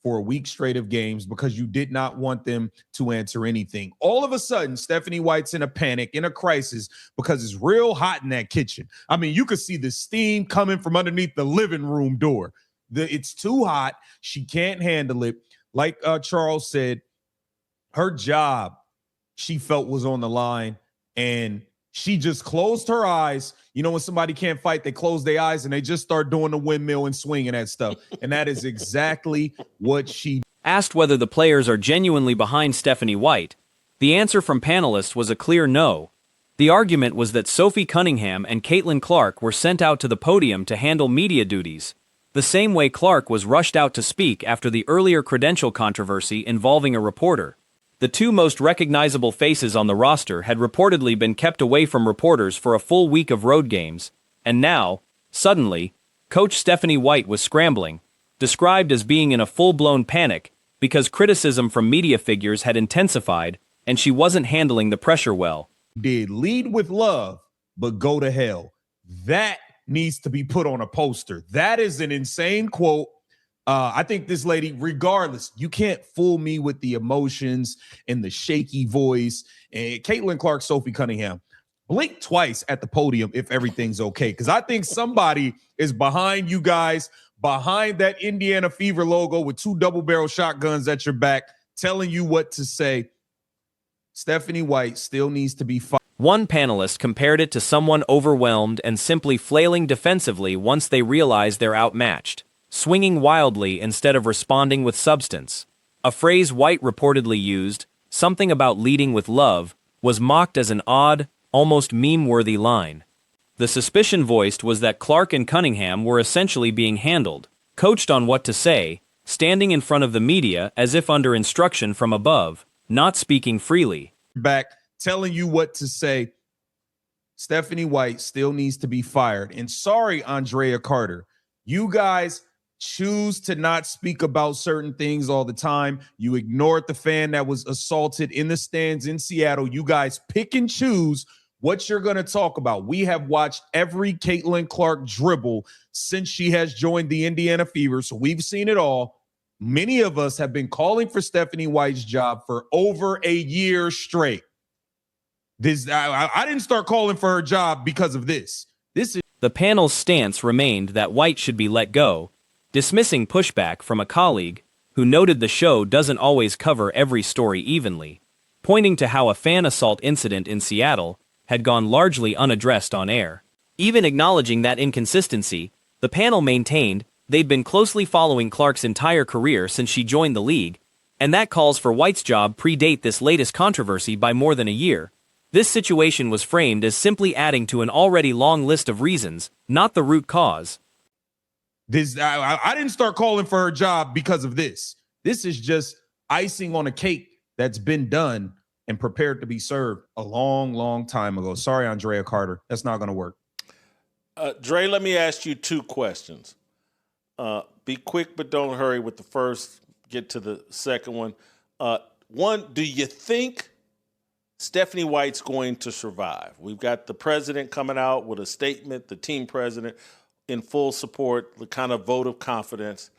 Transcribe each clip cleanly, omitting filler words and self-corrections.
for a week straight of games because you did not want them to answer anything. All of a sudden, Stephanie White's in a panic, in a crisis, because it's real hot in that kitchen. I mean, you could see the steam coming from underneath the living room door. It's too hot. She can't handle it. Like Charles said, her job, she felt, was on the line, and she just closed her eyes. You know, when somebody can't fight, they close their eyes and they just start doing the windmill and swinging that stuff. And that is exactly what she did. Asked whether the players are genuinely behind Stephanie White, the answer from panelists was a clear no. The argument was that Sophie Cunningham and Caitlin Clark were sent out to the podium to handle media duties, the same way Clark was rushed out to speak after the earlier credential controversy involving a reporter. The two most recognizable faces on the roster had reportedly been kept away from reporters for a full week of road games, and now, suddenly, Coach Stephanie White was scrambling, described as being in a full-blown panic because criticism from media figures had intensified and she wasn't handling the pressure well. Did lead with love, but go to hell. That needs to be put on a poster. That is an insane quote. I think this lady, regardless, you can't fool me with the emotions and the shaky voice. And Caitlin Clark, Sophie Cunningham, blink twice at the podium if everything's okay. Because I think somebody is behind you guys, behind that Indiana Fever logo with two double-barrel shotguns at your back, telling you what to say. Stephanie White still needs to be fired. One panelist compared it to someone overwhelmed and simply flailing defensively once they realize they're outmatched, swinging wildly instead of responding with substance. A phrase White reportedly used, something about leading with love, was mocked as an odd, almost meme-worthy line. The suspicion voiced was that Clark and Cunningham were essentially being handled, coached on what to say, standing in front of the media as if under instruction from above, not speaking freely. Back, telling you what to say. Stephanie White still needs to be fired. And sorry, Andrea Carter, you guys choose to not speak about certain things all the time. You ignored the fan that was assaulted in the stands in Seattle. You guys pick and choose what you're going to talk about. We have watched every Caitlin Clark dribble since she has joined the Indiana Fever, so we've seen it all. Many of us have been calling for Stephanie White's job for over a year straight. I didn't start calling for her job because of this. The panel's stance remained that White should be let go, dismissing pushback from a colleague who noted the show doesn't always cover every story evenly, pointing to how a fan assault incident in Seattle had gone largely unaddressed on air. Even acknowledging that inconsistency, the panel maintained they'd been closely following Clark's entire career since she joined the league, and that calls for White's job predate this latest controversy by more than a year. This situation was framed as simply adding to an already long list of reasons, not the root cause. I didn't start calling for her job because of this. This is just icing on a cake that's been done and prepared to be served a long, long time ago. Sorry, Andrea Carter. That's not going to work. Dre, let me ask you two questions. Be quick, but don't hurry with the first. Get to the second one. One, do you think Stephanie White's going to survive? We've got the president coming out with a statement, the team president in full support, the kind of vote of confidence.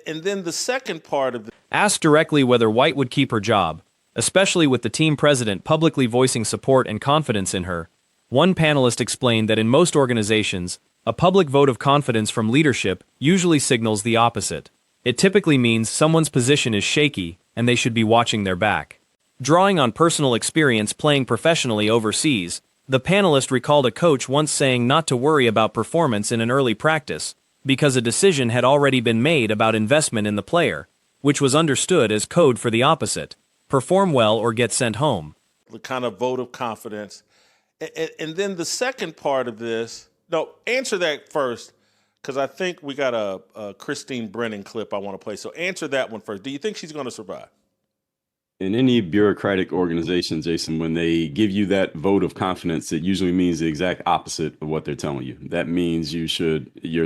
And then the second part of asked directly whether White would keep her job, especially with the team president publicly voicing support and confidence in her. One panelist explained that in most organizations, a public vote of confidence from leadership usually signals the opposite. It typically means someone's position is shaky and they should be watching their back. Drawing on personal experience playing professionally overseas, the panelist recalled a coach once saying not to worry about performance in an early practice, because a decision had already been made about investment in the player, which was understood as code for the opposite: perform well or get sent home. The kind of vote of confidence. And then the second part of this, no, answer that first, because I think we got a Christine Brennan clip I want to play. So answer that one first. Do you think she's going to survive? In any bureaucratic organization, Jason, when they give you that vote of confidence, it usually means the exact opposite of what they're telling you. That means your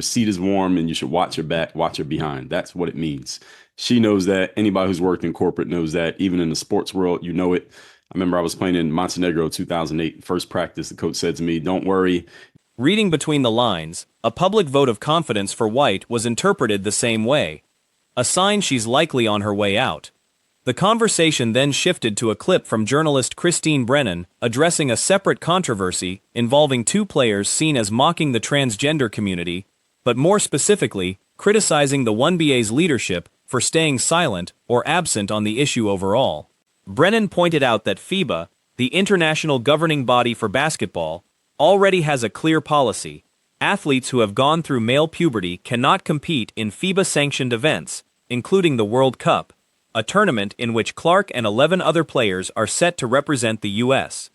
seat is warm and you should watch your back, watch your behind. That's what it means. She knows that. Anybody who's worked in corporate knows that. Even in the sports world, you know it. I remember I was playing in Montenegro 2008. First practice, the coach said to me, "Don't worry." Reading between the lines, a public vote of confidence for White was interpreted the same way. a sign she's likely on her way out. The conversation then shifted to a clip from journalist Christine Brennan addressing a separate controversy involving two players seen as mocking the transgender community, but more specifically, criticizing the 1BA's leadership for staying silent or absent on the issue overall. Brennan pointed out that FIBA, the international governing body for basketball, already has a clear policy. Athletes who have gone through male puberty cannot compete in FIBA-sanctioned events, including the World Cup, a tournament in which Clark and 11 other players are set to represent the U.S.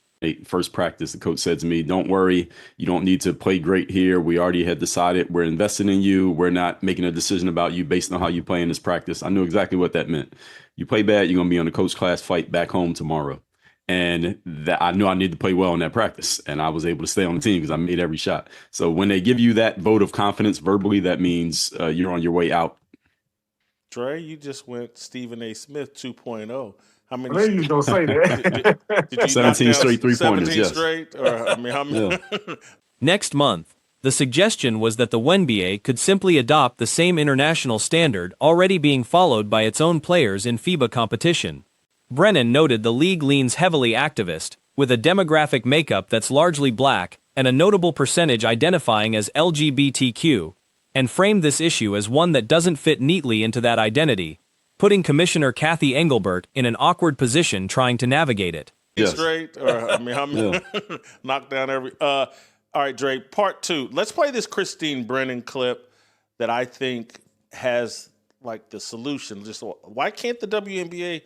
First practice, the coach said to me, "Don't worry, you don't need to play great here. We already had decided we're investing in you. We're not making a decision about you based on how you play in this practice." I knew exactly what that meant. You play bad, you're going to be on the coach class fight back home tomorrow. And that I knew I needed to play well in that practice, and I was able to stay on the team because I made every shot. So when they give you that vote of confidence verbally, that means you're on your way out. Dre, you just went Stephen A. Smith 2.0. How many? I knew you was gonna say that. Did you 17 straight 3-pointers, 17 yes. straight? Or, I mean, how many? Yeah. Next month, the suggestion was that the WNBA could simply adopt the same international standard already being followed by its own players in FIBA competition. Brennan noted the league leans heavily activist, with a demographic makeup that's largely black and a notable percentage identifying as LGBTQ, and framed this issue as one that doesn't fit neatly into that identity, putting Commissioner Kathy Engelbert in an awkward position trying to navigate it. Yes. Straight? Or, I mean, how many? Yeah. Knock down every. All right, Dre, part 2. Let's play this Christine Brennan clip that I think has, like, the solution. Just why can't the WNBA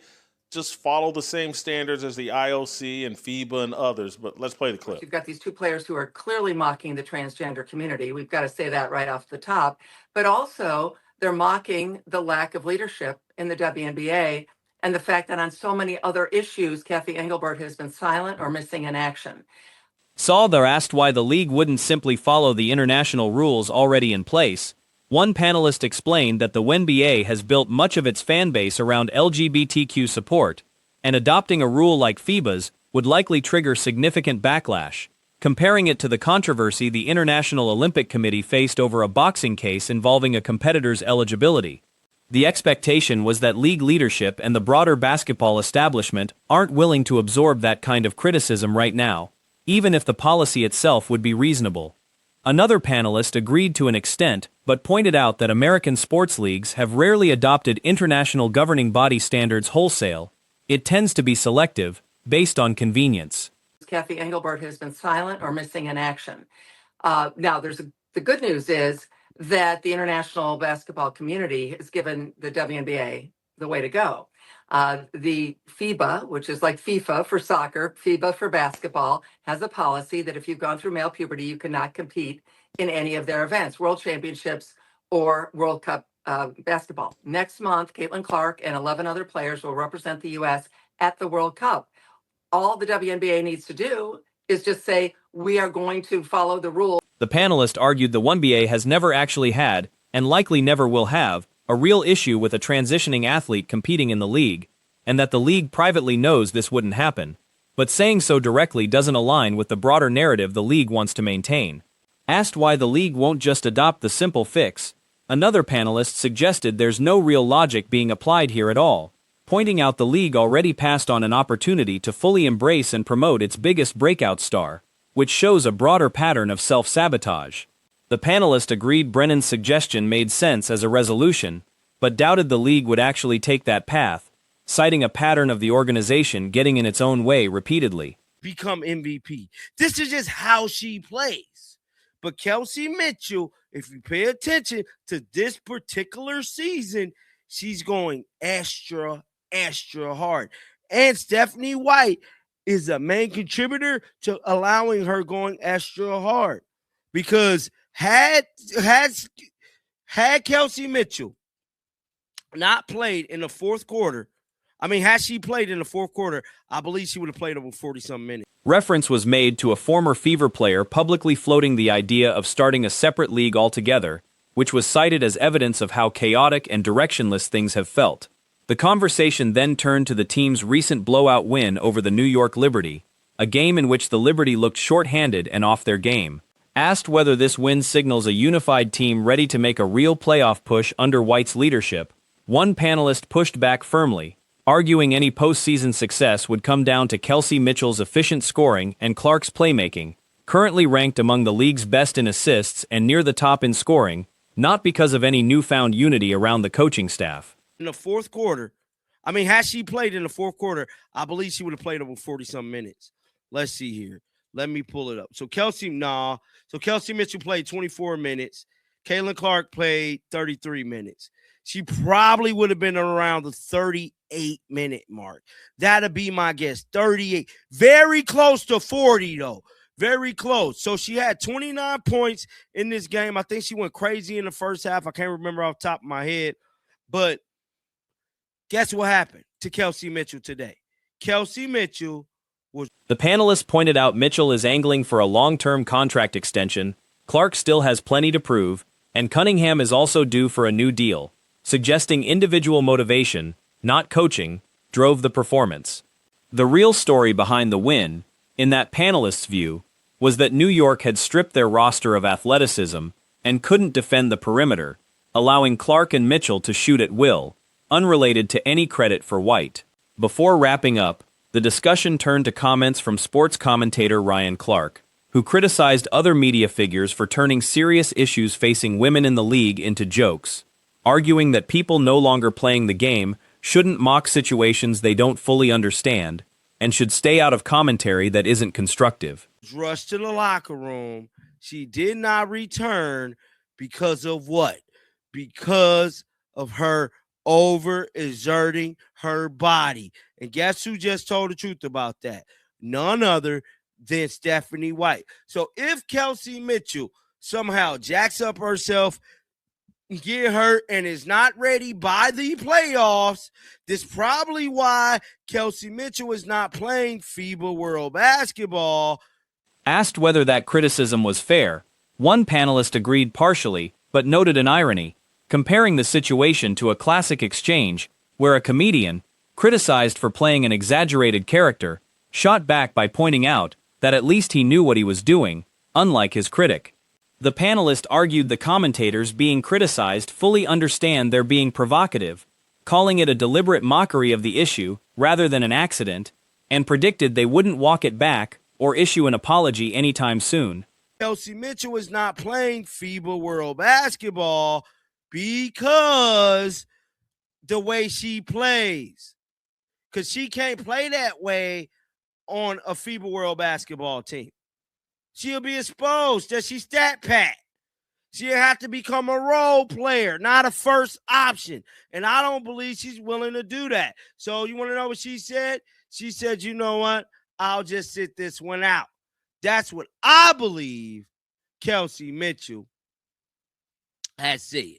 just follow the same standards as the IOC and FIBA and others? But let's play the clip. You've got these two players who are clearly mocking the transgender community. We've got to say that right off the top. But also, they're mocking the lack of leadership in the WNBA and the fact that on so many other issues, Kathy Engelbert has been silent or missing in action. Sauder asked why the league wouldn't simply follow the international rules already in place. One panelist explained that the WNBA has built much of its fan base around LGBTQ support, and adopting a rule like FIBA's would likely trigger significant backlash, comparing it to the controversy the International Olympic Committee faced over a boxing case involving a competitor's eligibility. The expectation was that league leadership and the broader basketball establishment aren't willing to absorb that kind of criticism right now, even if the policy itself would be reasonable. Another panelist agreed to an extent, but pointed out that American sports leagues have rarely adopted international governing body standards wholesale. It tends to be selective, based on convenience. Kathy Engelbert has been silent or missing in action. Now, the good news is that the international basketball community has given the WNBA the way to go. The FIBA, which is like FIFA for soccer, FIBA for basketball, has a policy that if you've gone through male puberty, you cannot compete in any of their events, World Championships or World Cup basketball. Next month, Caitlin Clark and 11 other players will represent the U.S. at the World Cup. All the WNBA needs to do is just say, we are going to follow the rules. The panelist argued the WNBA has never actually had, and likely never will have, a real issue with a transitioning athlete competing in the league, and that the league privately knows this wouldn't happen, but saying so directly doesn't align with the broader narrative the league wants to maintain. Asked why the league won't just adopt the simple fix, another panelist suggested there's no real logic being applied here at all, pointing out the league already passed on an opportunity to fully embrace and promote its biggest breakout star, which shows a broader pattern of self-sabotage. The panelist agreed Brennan's suggestion made sense as a resolution, but doubted the league would actually take that path, citing a pattern of the organization getting in its own way repeatedly. Become MVP. This is just how she plays. But Kelsey Mitchell, if you pay attention to this particular season, she's going extra hard. And Stephanie White is a main contributor to allowing her going extra hard. Because had Kelsey Mitchell not played in the fourth quarter, had she played in the fourth quarter, I believe she would have played over 40-some minutes. Reference was made to a former Fever player publicly floating the idea of starting a separate league altogether, which was cited as evidence of how chaotic and directionless things have felt. The conversation then turned to the team's recent blowout win over the New York Liberty, a game in which the Liberty looked short-handed and off their game. Asked whether this win signals a unified team ready to make a real playoff push under White's leadership, One panelist pushed back firmly, arguing any postseason success would come down to Kelsey Mitchell's efficient scoring and Clark's playmaking, currently ranked among the league's best in assists and near the top in scoring, not because of any newfound unity around the coaching staff. In the fourth quarter, I mean, had she played in the fourth quarter, I believe she would have played over 40-some minutes. Let's see here. Let me pull it up. So Kelsey Mitchell played 24 minutes. Caitlin Clark played 33 minutes. She probably would have been around the 38-minute mark. That'd be my guess. 38. Very close to 40, though. Very close. So she had 29 points in this game. I think she went crazy in the first half. I can't remember off the top of my head. But guess what happened to Kelsey Mitchell today? Kelsey Mitchell was... The panelists pointed out Mitchell is angling for a long-term contract extension, Clark still has plenty to prove, and Cunningham is also due for a new deal, suggesting individual motivation, not coaching, drove the performance. The real story behind the win, in that panelist's view, was that New York had stripped their roster of athleticism and couldn't defend the perimeter, allowing Clark and Mitchell to shoot at will, unrelated to any credit for White. Before wrapping up, the discussion turned to comments from sports commentator Ryan Clark, who criticized other media figures for turning serious issues facing women in the league into jokes, arguing that people no longer playing the game shouldn't mock situations they don't fully understand and should stay out of commentary that isn't constructive. Rushed to the locker room. She did not return because of what? Because of her overexerting her body. And guess who just told the truth about that? None other than Stephanie White. So if Kelsey Mitchell somehow jacks up herself, get hurt, and is not ready by the playoffs, this is probably why Kelsey Mitchell is not playing FIBA World Basketball. Asked whether that criticism was fair, one panelist agreed partially, but noted an irony, comparing the situation to a classic exchange where a comedian, criticized for playing an exaggerated character, shot back by pointing out that at least he knew what he was doing, unlike his critic. The panelist argued the commentators being criticized fully understand they're being provocative, calling it a deliberate mockery of the issue rather than an accident, and predicted they wouldn't walk it back or issue an apology anytime soon. Kelsey Mitchell is not playing FIBA World Basketball because the way she plays. Because she can't play that way on a FIBA World Basketball team. She'll be exposed that she's stat pat. She'll have to become a role player, not a first option. And I don't believe she's willing to do that. So you want to know what she said? She said, you know what? I'll just sit this one out. That's what I believe Kelsey Mitchell has said.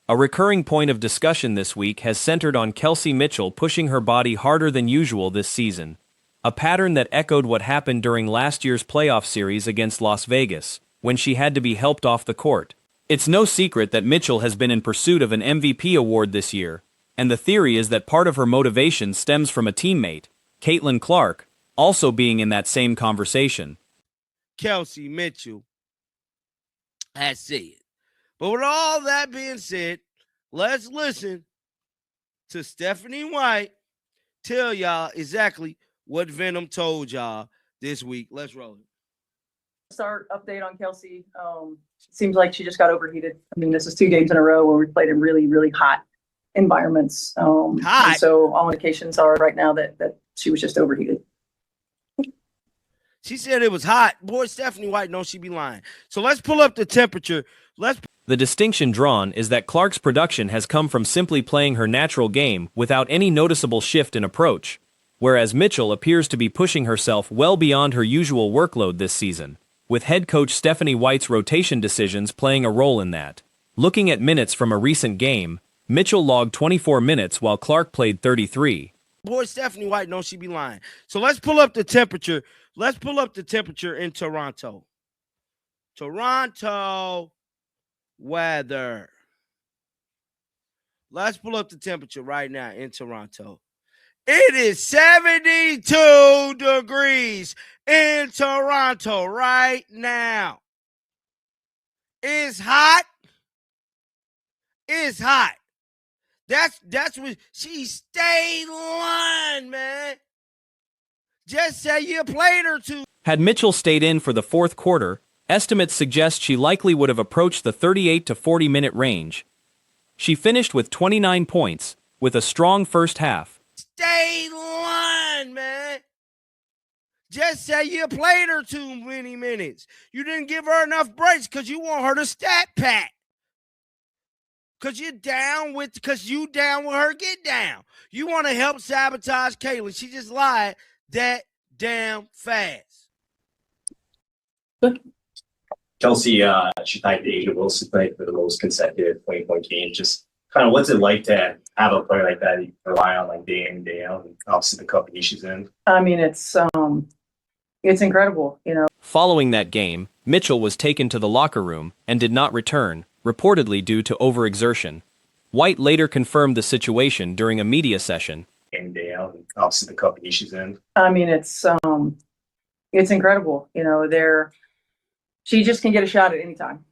A recurring point of discussion this week has centered on Kelsey Mitchell pushing her body harder than usual this season, a pattern that echoed what happened during last year's playoff series against Las Vegas, when she had to be helped off the court. It's no secret that Mitchell has been in pursuit of an MVP award this year, and the theory is that part of her motivation stems from a teammate, Caitlin Clark, also being in that same conversation. Kelsey Mitchell has said. But with all that being said, let's listen to Stephanie White tell y'all exactly what Venom told y'all this week. Let's roll it. Start update on Kelsey. Seems like she just got overheated. I mean, this is 2 games in a row where we played in really, really hot environments. Hot. And so all indications are right now that she was just overheated. She said it was hot. Boy, Stephanie White knows she be lying. So let's pull up the temperature. The distinction drawn is that Clark's production has come from simply playing her natural game without any noticeable shift in approach, whereas Mitchell appears to be pushing herself well beyond her usual workload this season, with head coach Stephanie White's rotation decisions playing a role in that. Looking at minutes from a recent game, Mitchell logged 24 minutes while Clark played 33. Boy, Stephanie White knows she be lying. So let's pull up the temperature. Let's pull up the temperature in Toronto. Toronto weather. Let's pull up the temperature right now in Toronto. It is 72 degrees in Toronto right now. It's hot. It's hot. That's what she stayed line, man. Just say you played her too. Had Mitchell stayed in for the fourth quarter, estimates suggest she likely would have approached the 38 to 40 minute range. She finished with 29 points, with a strong first half. Stay line, man. Just say you played her too many minutes. You didn't give her enough breaks because you want her to stat pat. Because you down with her, get down. You want to help sabotage Caitlin. She just lied that damn fast. Kelsey, she tied Asia Wilson tonight for the most consecutive 20-point games. Just kind of what's it like to have a player like that you rely on like day in, day out, and obviously the company she's in? I mean, it's incredible, you know. Following that game, Mitchell was taken to the locker room and did not return, reportedly due to overexertion. White later confirmed the situation during a media session. Day in, day out, and obviously the company she's in. I mean, it's incredible, you know. She just can get a shot at any time.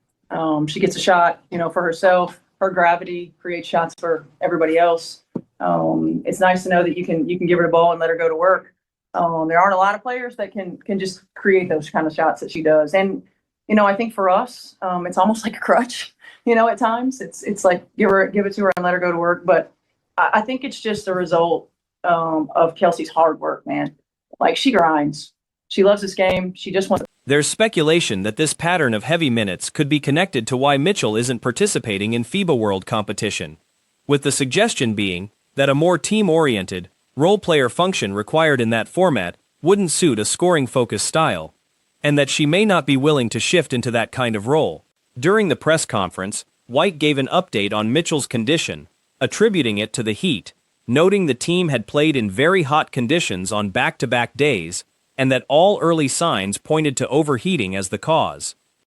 She gets a shot, you know, for herself. Her gravity creates shots for everybody else. It's nice to know that you can give her the ball and let her go to work. There aren't a lot of players that can just create those kind of shots that she does. And, you know, I think for us, it's almost like a crutch, you know, at times. It's like give it to her and let her go to work. But I think it's just a result of Kelsey's hard work, man. Like, she grinds. She loves this game. She just wants. There's speculation that this pattern of heavy minutes could be connected to why Mitchell isn't participating in FIBA World competition, with the suggestion being that a more team-oriented, role-player function required in that format wouldn't suit a scoring-focused style, and that she may not be willing to shift into that kind of role. During the press conference, White gave an update on Mitchell's condition, attributing it to the heat, noting the team had played in very hot conditions on back-to-back days, and that all early signs pointed to overheating as the cause.